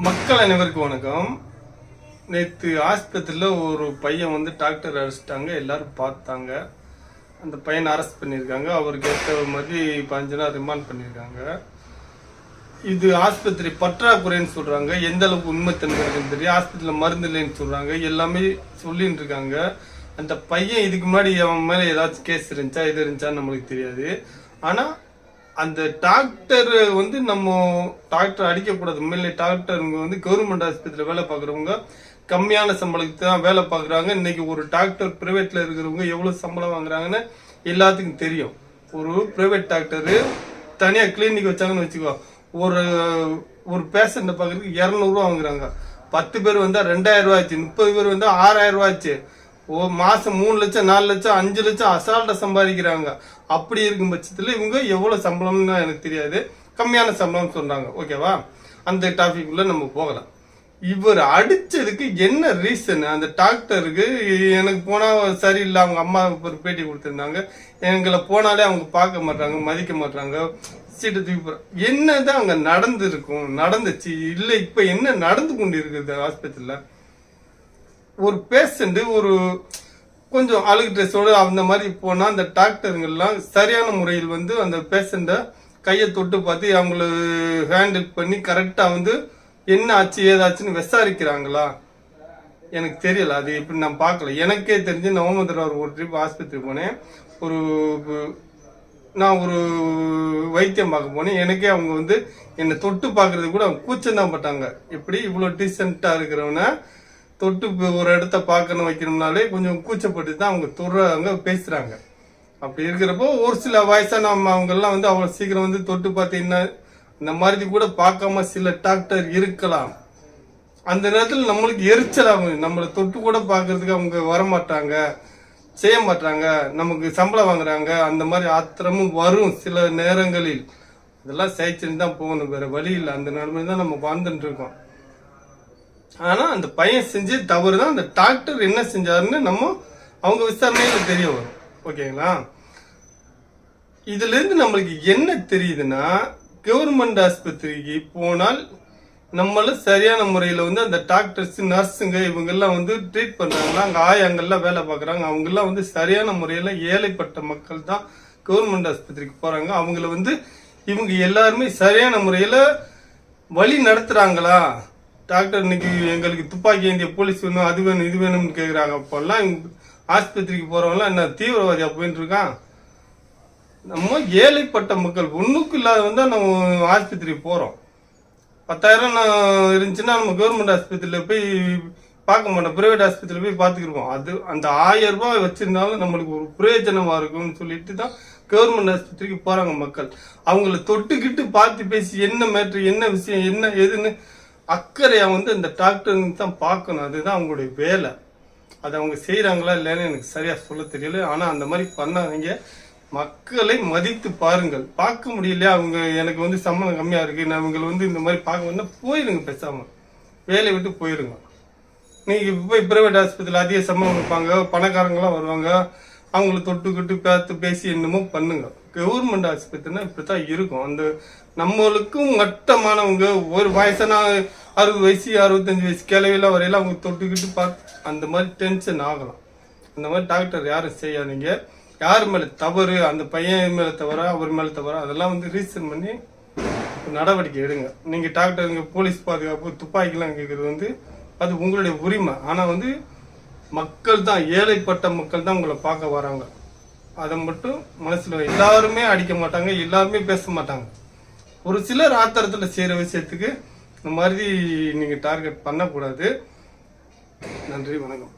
மக்கள் அனைவருக்கும் வணக்கம். நேற்று ஆஸ்பத்திரியில் ஒரு பையன் வந்து டாக்டர் அரெஸ்ட்டாங்க. எல்லாரும் பார்த்தாங்க. அந்த பையனை அரெஸ்ட் பண்ணியிருக்காங்க. அவருக்கு ஏற்ற மாதிரி 15 நாள் ரிமாண்ட் பண்ணியிருக்காங்க. இது ஆஸ்பத்திரி பற்றாக்குறைன்னு சொல்கிறாங்க. எந்த அளவுக்கு உண்மைத்தன்மை இருக்குன்னு தெரியும். ஆஸ்பத்திரியில் மருந்து இல்லைன்னு சொல்கிறாங்க. எல்லாமே சொல்லின்னு இருக்காங்க. அந்த பையன் இதுக்கு முன்னாடி அவன் மேலே ஏதாச்சும் கேஸ் இருந்துச்சா இது இருந்துச்சான்னு நம்மளுக்கு தெரியாது. ஆனால் அந்த டாக்டர் வந்து நம்ம டாக்டர் அடிக்கக்கூடாது. உண்மையிலே டாக்டருங்க வந்து கவர்மெண்ட் ஆஸ்பத்திரியில் வேலை பார்க்குறவங்க கம்மியான சம்பளத்துக்கு தான் வேலை பார்க்குறாங்க. இன்னைக்கு ஒரு டாக்டர் பிரைவேட்டில் இருக்கிறவங்க எவ்வளோ சம்பளம் வாங்குறாங்கன்னு எல்லாத்துக்கும் தெரியும். ஒரு பிரைவேட் டாக்டரு தனியாக கிளினிக் வச்சாங்கன்னு வச்சுக்கோ, ஒரு ஒரு பேஷண்ட்டை பார்க்குறதுக்கு 200 ரூபா வாங்குறாங்க. 10 பேர் வந்தால் 2000 ரூபா ஆச்சு. 30 பேர் வந்தால் 6000 ரூபா ஆச்சு. மாசம் 3 லட்சம் 4 லட்சம் 5 லட்சம் அசால்ட்டா சம்பாதிக்கிறாங்க. அப்படி இருக்கும் பட்சத்துல இவங்க எவ்வளவு சம்பளம்னு எனக்கு தெரியாது. கம்மியான சம்பளம் சொல்றாங்க. ஓகேவா? அந்த டாபிக் உள்ள நம்ம போகலாம். இவர் அடிச்சதுக்கு என்ன ரீசன்? அந்த டாக்டருக்கு எனக்கு போனா சரியில்லை. அவங்க அம்மா ஒரு பேட்டி கொடுத்திருந்தாங்க. எங்களை போனாலே அவங்க பார்க்க மாட்டாங்க, மதிக்க மாட்டாங்க, சீட்டு தூக்கி. என்னதான் அங்க நடந்துச்சு இல்ல இப்ப என்ன நடந்து கொண்டு இருக்குது ஆஸ்பத்திரியில? ஒரு பேஷண்ட் ஒரு கொஞ்சம் அழுகு ட்ரெஸ்ஸோடு அந்த மாதிரி போனால் அந்த டாக்டருங்கெல்லாம் சரியான முறையில் வந்து அந்த பேஷண்ட்டை கையை தொட்டு பார்த்து அவங்கள ஹேண்டில் பண்ணி கரெக்டாக வந்து என்ன ஆச்சு ஏதாச்சுன்னு விசாரிக்கிறாங்களா? எனக்கு தெரியல. அது இப்படி நான் பார்க்கல. எனக்கே தெரிஞ்சு நவம்பர் ஒரு ட்ரிப் ஆஸ்பத்திரி போனேன். நான் ஒரு வைத்தியம் பார்க்க போனேன். எனக்கே அவங்க வந்து என்னை தொட்டு பார்க்கறது கூட அவங்க கூச்சம் தான் பட்டாங்க. எப்படி இவ்வளோ டீசெண்டாக இருக்கிறவன தொட்டு ஒரு இடத்த பார்க்கணும் வைக்கணும்னாலே கொஞ்சம் கூச்சப்பட்டு தான் அவங்க தொடுறாங்க, பேசுறாங்க. அப்படி இருக்கிறப்போ ஒரு சில வயசான அவங்க எல்லாம் வந்து அவ்வளவு சீக்கிரம் வந்து தொட்டு பார்த்தீங்கன்னா இந்த மாதிரி கூட பார்க்காம சில டாக்டர் இருக்கலாம். அந்த நேரத்தில் நம்மளுக்கு எரிச்சல் ஆகும். நம்மளை தொட்டு கூட பார்க்கறதுக்கு அவங்க வரமாட்டாங்க, செய்ய மாட்டாங்க, நமக்கு சம்பளம் வாங்குறாங்க. அந்த மாதிரி ஆத்திரமும் வரும் சில நேரங்களில். இதெல்லாம் சகிச்சுன்னு தான் போகணும், வேற வழி இல்லை. அந்த நிலைமை தான் நம்ம வாழ்ந்துட்டு இருக்கோம். ஆனா அந்த பையன் செஞ்சு தவறு தான். அந்த டாக்டர் என்ன செஞ்சாருன்னு நம்ம அவங்க விசாரணையில தெரிய வரும். ஓகேங்களா? இதுல இருந்து நம்மளுக்கு என்ன தெரியுதுன்னா, கவர்மெண்ட் ஆஸ்பத்திரிக்கு போனால் நம்மள சரியான முறையில வந்து அந்த டாக்டர்ஸ் நர்ஸுங்க இவங்க எல்லாம் வந்து ட்ரீட் பண்றாங்களா, அங்க ஆயாங்கெல்லாம் வேலை பார்க்கறாங்க, அவங்க எல்லாம் வந்து சரியான முறையில ஏழைப்பட்ட மக்கள் தான் கவர்மெண்ட் ஆஸ்பத்திரிக்கு போறாங்க. அவங்கள வந்து இவங்க எல்லாருமே சரியான முறையில வழி நடத்துறாங்களா? டாக்டர் இன்னைக்கு எங்களுக்கு துப்பாக்கி ஏந்திய போலீஸ் வேணும், அது வேணும், இது வேணும்னு கேட்குறாங்க. அப்போல்லாம் ஆஸ்பத்திரிக்கு போறவங்களாம் என்ன தீவிரவாதியா போயிட்டு இருக்கான்? நம்ம ஏழைப்பட்ட மக்கள் ஒண்ணுக்கு இல்லாத வந்தா நம்ம ஆஸ்பத்திரிக்கு போறோம். 10,000 இருந்துச்சுன்னா நம்ம கவர்மெண்ட் ஆஸ்பத்திரியில போய் பார்க்க மாட்டோம், பிரைவேட் ஆஸ்பத்திரியில போய் பார்த்துக்கிருவோம். அது அந்த 1000 ரூபாய் வச்சிருந்தாலும் நம்மளுக்கு ஒரு பிரயோஜனமா இருக்கும்னு சொல்லிட்டு தான் கவர்மெண்ட் ஆஸ்பத்திரிக்கு போறாங்க மக்கள். அவங்கள தொட்டுக்கிட்டு பார்த்து பேசி என்ன மேட்ரு, என்ன விஷயம், என்ன எதுன்னு அக்கறையா வந்து இந்த டாக்டருக்கு தான் பார்க்கணும். அதுதான் அவங்களுடைய வேலை. அதை அவங்க செய்யறாங்களா இல்லைன்னு எனக்கு சரியா சொல்ல தெரியல. ஆனா அந்த மாதிரி பண்ணாதீங்க. மக்களை மதித்து பாருங்கள். பார்க்க முடியலையா, அவங்க எனக்கு வந்து சம்பளம் கம்மியா இருக்கு, நான் இவங்களை வந்து இந்த மாதிரி பார்க்க வந்தா போயிருங்க, பேசாம வேலையை விட்டு போயிருங்க. நீங்க போய் பிரைவேட் ஆஸ்பத்திரியில் அதிக சம்பளம் கொடுப்பாங்க, பணக்காரங்களாம் வருவாங்க, அவங்கள தொட்டுக்கிட்டு பார்த்து பேசி என்னமோ பண்ணுங்க. கவர்மெண்ட் ஆஸ்பத்திரினா இப்படித்தான் இருக்கும். அந்த நம்மளுக்கும் மட்டமானவங்க ஒரு வயசான 60 வயசு 65 வயசு கிளவியெல்லாம் வரையில அவங்க தொட்டுக்கிட்டு பார்த்து அந்த மாதிரி டென்ஷன் ஆகலாம். அந்த மாதிரி டாக்டர் யாரும் செய்யாதீங்க. யார் மேல தவறு, அந்த பையன் மேல தவற, அவர் மேல தவற, அதெல்லாம் வந்து ரீசன் பண்ணி நடவடிக்கை எடுங்க. நீங்க டாக்டருங்க போலீஸ் பாதுகாப்பு துப்பாக்கிலாம் கேட்கறது வந்து அது உங்களுடைய உரிமை. ஆனா வந்து மக்கள் தான், ஏழைப்பட்ட மக்கள் தான் உங்களை பார்க்க வராங்க. அதை மட்டும் மனசுல எல்லாருமே அடிக்க மாட்டாங்க, எல்லாருமே பேச மாட்டாங்க. ஒரு சிலர் ஆத்திரத்துல செய்யற விஷயத்துக்கு இந்த மாதிரி நீங்க டார்கெட் பண்ணக்கூடாது. நன்றி, வணக்கம்.